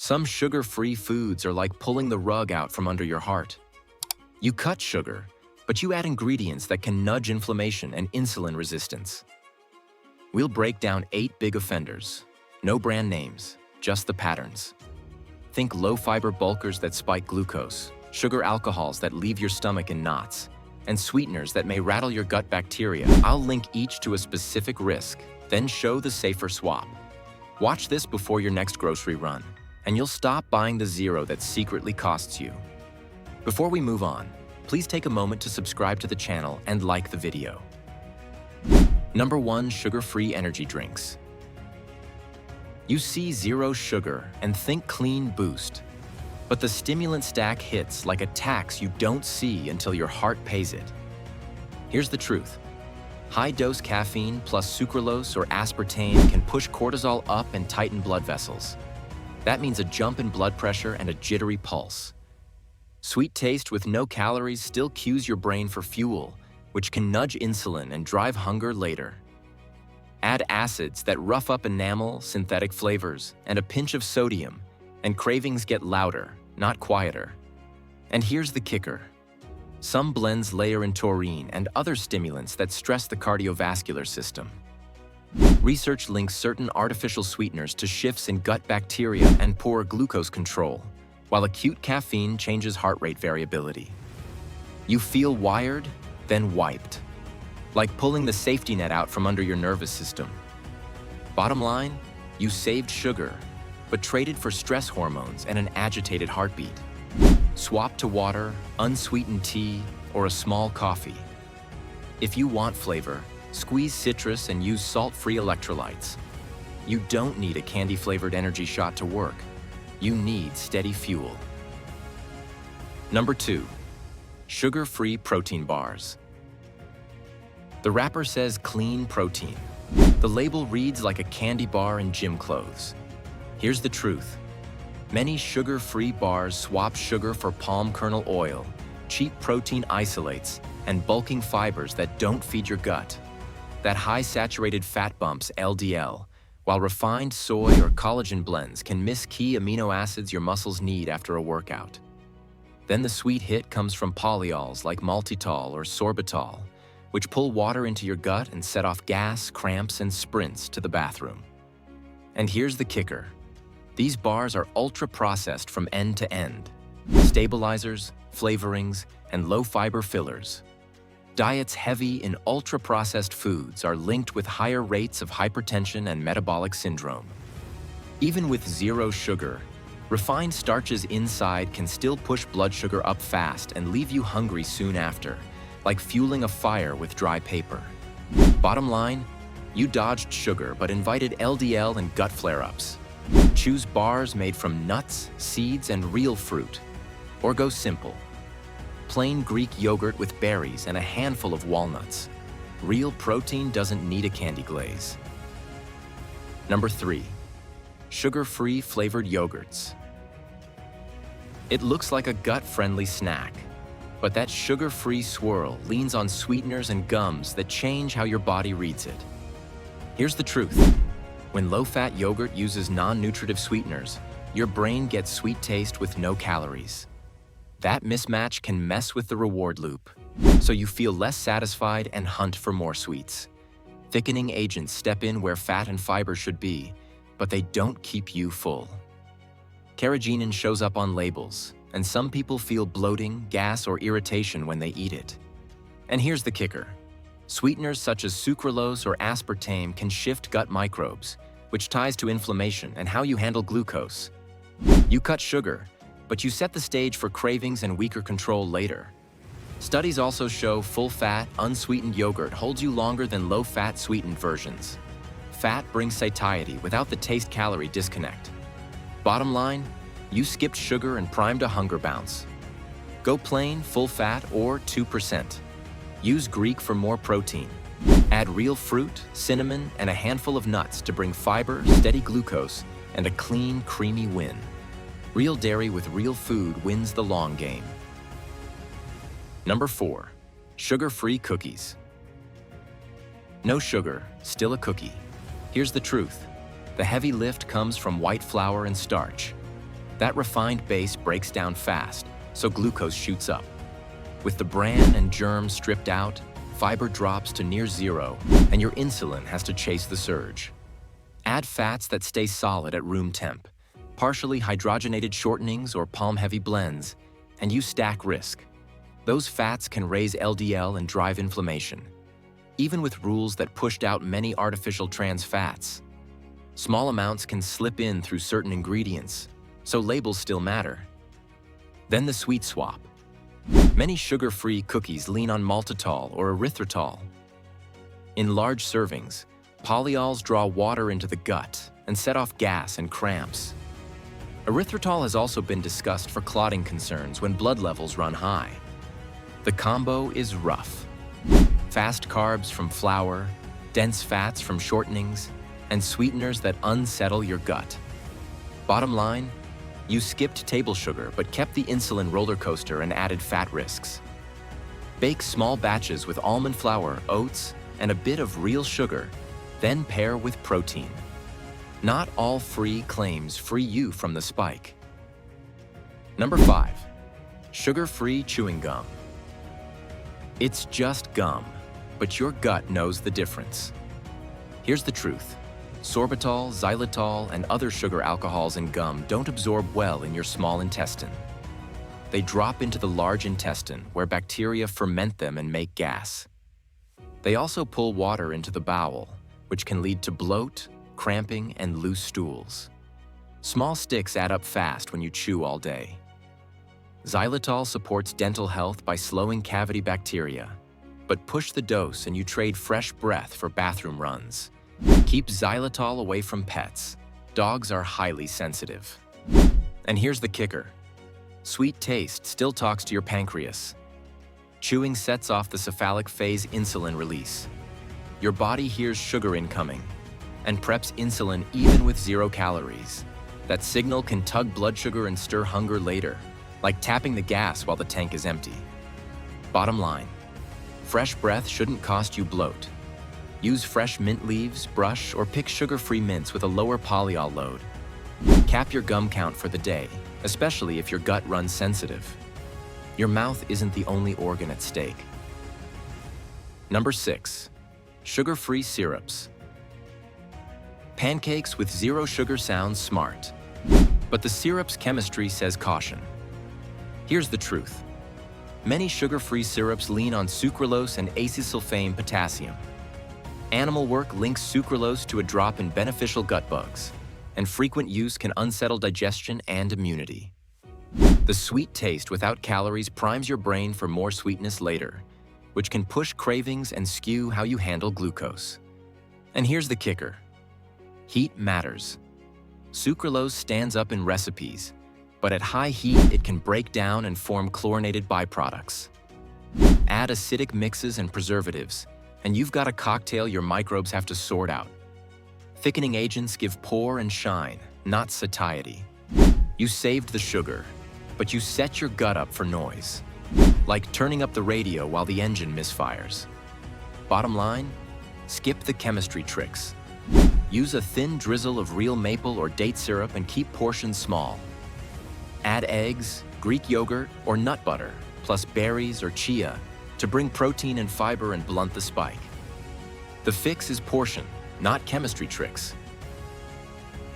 Some sugar-free foods are like pulling the rug out from under your heart. You cut sugar, but you add ingredients that can nudge inflammation and insulin resistance. We'll break down 8 big offenders. No brand names, just the patterns. Think low-fiber bulkers that spike glucose, sugar alcohols that leave your stomach in knots, and sweeteners that may rattle your gut bacteria. I'll link each to a specific risk, then show the safer swap. Watch this before your next grocery run, and you'll stop buying the zero that secretly costs you. Before we move on, please take a moment to subscribe to the channel and like the video. Number 1, sugar-free energy drinks. You see zero sugar and think clean boost. But the stimulant stack hits like a tax you don't see until your heart pays it. Here's the truth. High-dose caffeine plus sucralose or aspartame can push cortisol up and tighten blood vessels. That means a jump in blood pressure and a jittery pulse. Sweet taste with no calories still cues your brain for fuel, which can nudge insulin and drive hunger later. Add acids that rough up enamel, synthetic flavors, and a pinch of sodium, and cravings get louder, not quieter. And here's the kicker. Some blends layer in taurine and other stimulants that stress the cardiovascular system. Research links certain artificial sweeteners to shifts in gut bacteria and poor glucose control, while acute caffeine changes heart rate variability. You feel wired, then wiped. Like pulling the safety net out from under your nervous system. Bottom line, you saved sugar, but traded for stress hormones and an agitated heartbeat. Swap to water, unsweetened tea, or a small coffee. If you want flavor, squeeze citrus and use salt-free electrolytes. You don't need a candy-flavored energy shot to work. You need steady fuel. Number 2, sugar-free protein bars. The wrapper says clean protein. The label reads like a candy bar in gym clothes. Here's the truth. Many sugar-free bars swap sugar for palm kernel oil, cheap protein isolates, and bulking fibers that don't feed your gut. That high saturated fat bumps LDL, while refined soy or collagen blends can miss key amino acids your muscles need after a workout. Then the sweet hit comes from polyols like maltitol or sorbitol, which pull water into your gut and set off gas, cramps, and sprints to the bathroom. And here's the kicker. These bars are ultra-processed from end to end. Stabilizers, flavorings, and low-fiber fillers. Diets heavy in ultra-processed foods are linked with higher rates of hypertension and metabolic syndrome. Even with zero sugar, refined starches inside can still push blood sugar up fast and leave you hungry soon after, like fueling a fire with dry paper. Bottom line, you dodged sugar but invited LDL and gut flare-ups. Choose bars made from nuts, seeds, and real fruit. Or go simple. Plain Greek yogurt with berries and a handful of walnuts. Real protein doesn't need a candy glaze. Number 3, sugar-free flavored yogurts. It looks like a gut-friendly snack, but that sugar-free swirl leans on sweeteners and gums that change how your body reads it. Here's the truth. When low-fat yogurt uses non-nutritive sweeteners, your brain gets sweet taste with no calories. That mismatch can mess with the reward loop, so you feel less satisfied and hunt for more sweets. Thickening agents step in where fat and fiber should be, but they don't keep you full. Carrageenan shows up on labels, and some people feel bloating, gas, or irritation when they eat it. And here's the kicker. Sweeteners such as sucralose or aspartame can shift gut microbes, which ties to inflammation and how you handle glucose. You cut sugar, but you set the stage for cravings and weaker control later. Studies also show full-fat, unsweetened yogurt holds you longer than low-fat sweetened versions. Fat brings satiety without the taste-calorie disconnect. Bottom line, you skipped sugar and primed a hunger bounce. Go plain, full-fat, or 2%. Use Greek for more protein. Add real fruit, cinnamon, and a handful of nuts to bring fiber, steady glucose, and a clean, creamy win. Real dairy with real food wins the long game. Number 4, sugar-free cookies. No sugar, still a cookie. Here's the truth. The heavy lift comes from white flour and starch. That refined base breaks down fast, so glucose shoots up. With the bran and germs stripped out, fiber drops to near zero, and your insulin has to chase the surge. Add fats that stay solid at room temp, partially hydrogenated shortenings or palm-heavy blends, and you stack risk. Those fats can raise LDL and drive inflammation, even with rules that pushed out many artificial trans fats. Small amounts can slip in through certain ingredients, so labels still matter. Then the sweet swap. Many sugar-free cookies lean on maltitol or erythritol. In large servings, polyols draw water into the gut and set off gas and cramps. Erythritol has also been discussed for clotting concerns when blood levels run high. The combo is rough. Fast carbs from flour, dense fats from shortenings, and sweeteners that unsettle your gut. Bottom line, you skipped table sugar but kept the insulin roller coaster and added fat risks. Bake small batches with almond flour, oats, and a bit of real sugar, then pair with protein. Not all free claims free you from the spike. Number 5, sugar-free chewing gum. It's just gum, but your gut knows the difference. Here's the truth. Sorbitol, xylitol, and other sugar alcohols in gum don't absorb well in your small intestine. They drop into the large intestine, where bacteria ferment them and make gas. They also pull water into the bowel, which can lead to bloat, cramping, and loose stools. Small sticks add up fast when you chew all day. Xylitol supports dental health by slowing cavity bacteria, but push the dose and you trade fresh breath for bathroom runs. Keep xylitol away from pets. Dogs are highly sensitive. And here's the kicker. Sweet taste still talks to your pancreas. Chewing sets off the cephalic phase insulin release. Your body hears sugar incoming and preps insulin even with 0 calories. That signal can tug blood sugar and stir hunger later, like tapping the gas while the tank is empty. Bottom line, fresh breath shouldn't cost you bloat. Use fresh mint leaves, brush, or pick sugar-free mints with a lower polyol load. Cap your gum count for the day, especially if your gut runs sensitive. Your mouth isn't the only organ at stake. Number 6, sugar-free syrups. Pancakes with 0 sugar sounds smart, but the syrup's chemistry says caution. Here's the truth. Many sugar-free syrups lean on sucralose and acesulfame potassium. Animal work links sucralose to a drop in beneficial gut bugs, and frequent use can unsettle digestion and immunity. The sweet taste without calories primes your brain for more sweetness later, which can push cravings and skew how you handle glucose. And here's the kicker. Heat matters. Sucralose stands up in recipes, but at high heat it can break down and form chlorinated byproducts. Add acidic mixes and preservatives, and you've got a cocktail your microbes have to sort out. Thickening agents give pore and shine, not satiety. You saved the sugar, but you set your gut up for noise, like turning up the radio while the engine misfires. Bottom line, skip the chemistry tricks. Use a thin drizzle of real maple or date syrup and keep portions small. Add eggs, Greek yogurt, or nut butter, plus berries or chia, to bring protein and fiber and blunt the spike. The fix is portion, not chemistry tricks.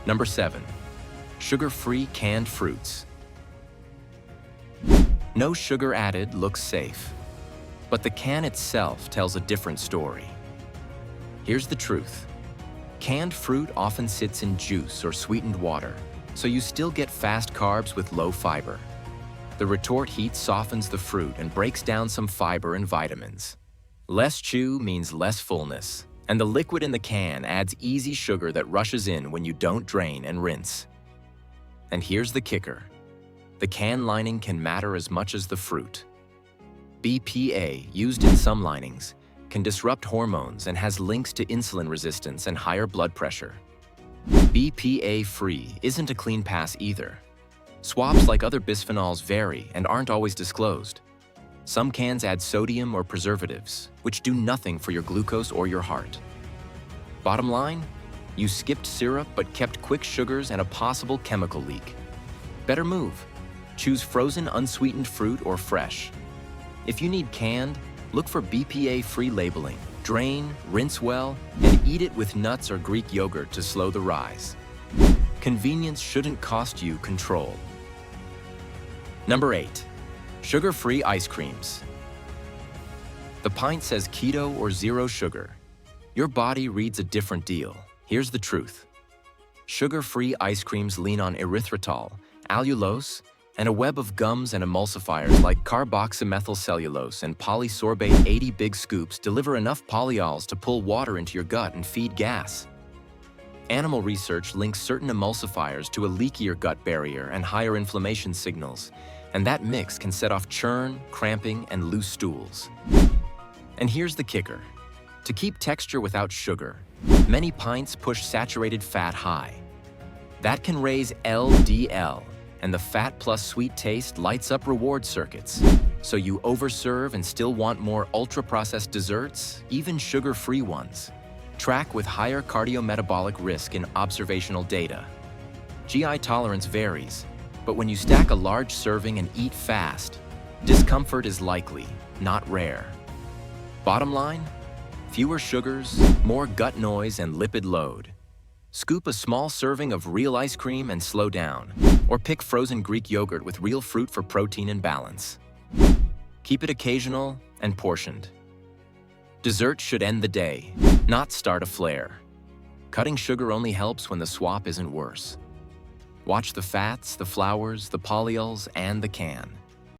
Number 7, sugar-free canned fruits. No sugar added looks safe, but the can itself tells a different story. Here's the truth. Canned fruit often sits in juice or sweetened water, so you still get fast carbs with low fiber. The retort heat softens the fruit and breaks down some fiber and vitamins. Less chew means less fullness, and the liquid in the can adds easy sugar that rushes in when you don't drain and rinse. And here's the kicker. The can lining can matter as much as the fruit. BPA, used in some linings, can disrupt hormones and has links to insulin resistance and higher blood pressure. BPA-free isn't a clean pass either. Swaps like other bisphenols vary and aren't always disclosed. Some cans add sodium or preservatives, which do nothing for your glucose or your heart. Bottom line, you skipped syrup but kept quick sugars and a possible chemical leak. Better move. Choose frozen unsweetened fruit or fresh. If you need canned, look for BPA-free labeling. Drain, rinse well, and eat it with nuts or Greek yogurt to slow the rise. Convenience shouldn't cost you control. Number 8. Sugar-free ice creams. The pint says keto or zero sugar. Your body reads a different deal. Here's the truth. Sugar-free ice creams lean on erythritol, allulose, and a web of gums and emulsifiers like carboxymethylcellulose and polysorbate. 80 big scoops deliver enough polyols to pull water into your gut and feed gas. Animal research links certain emulsifiers to a leakier gut barrier and higher inflammation signals, and that mix can set off churn, cramping, and loose stools. And here's the kicker. To keep texture without sugar, many pints push saturated fat high. That can raise LDL, and the fat plus sweet taste lights up reward circuits. So you overserve and still want more ultra-processed desserts, even sugar-free ones. Track with higher cardiometabolic risk in observational data. GI tolerance varies, but when you stack a large serving and eat fast, discomfort is likely, not rare. Bottom line? Fewer sugars, more gut noise and lipid load. Scoop a small serving of real ice cream and slow down, or pick frozen Greek yogurt with real fruit for protein and balance. Keep it occasional and portioned. Dessert should end the day, not start a flare. Cutting sugar only helps when the swap isn't worse. Watch the fats, the flours, the polyols, and the can.